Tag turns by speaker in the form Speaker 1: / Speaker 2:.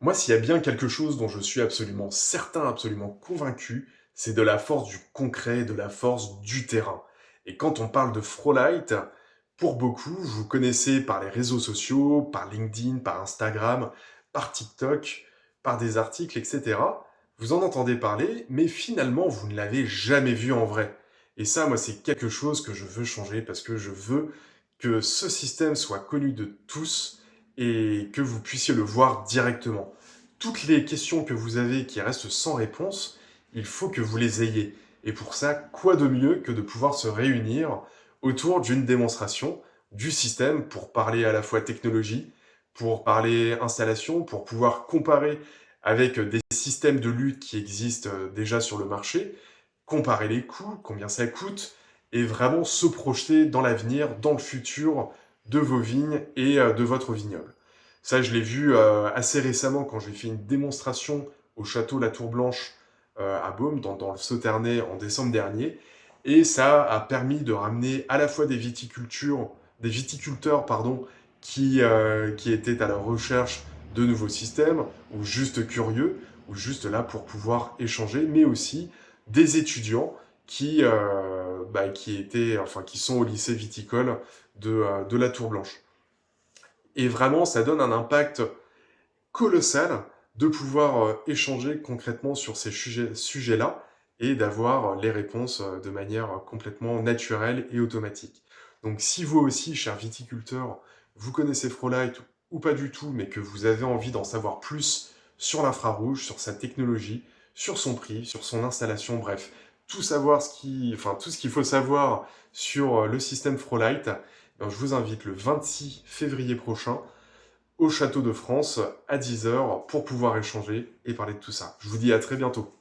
Speaker 1: Moi, s'il y a bien quelque chose dont je suis absolument certain, absolument convaincu, c'est de la force du concret, de la force du terrain. Et quand on parle de Frolight, pour beaucoup, vous connaissez par les réseaux sociaux, par LinkedIn, par Instagram, par TikTok, par des articles, etc. Vous en entendez parler, mais finalement, vous ne l'avez jamais vu en vrai. Et ça, moi, c'est quelque chose que je veux changer parce que je veux que ce système soit connu de tous et que vous puissiez le voir directement. Toutes les questions que vous avez qui restent sans réponse, il faut que vous les ayez. Et pour ça, quoi de mieux que de pouvoir se réunir autour d'une démonstration du système pour parler à la fois technologie, pour parler installation, pour pouvoir comparer avec des systèmes de lutte qui existent déjà sur le marché, comparer les coûts, combien ça coûte, et vraiment se projeter dans l'avenir, dans le futur de vos vignes et de votre vignoble. Ça, je l'ai vu assez récemment quand j'ai fait une démonstration au château La Tour Blanche à Beaume, dans le Sauternais, en décembre dernier. Et ça a permis de ramener à la fois des viticulteurs pardon, qui étaient à la recherche de nouveaux systèmes, ou juste curieux, ou juste là pour pouvoir échanger, mais aussi des étudiants qui sont au lycée viticole de la Tour Blanche. Et vraiment, ça donne un impact colossal de pouvoir échanger concrètement sur ces sujets-là et d'avoir les réponses de manière complètement naturelle et automatique. Donc si vous aussi, chers viticulteurs, vous connaissez Frolight ou pas du tout, mais que vous avez envie d'en savoir plus sur l'infrarouge, sur sa technologie, sur son prix, sur son installation, bref, tout ce qu'il faut savoir sur le système Frolight, ben, je vous invite le 26 février prochain au Château de France à 10 heures pour pouvoir échanger et parler de tout ça. Je vous dis à très bientôt.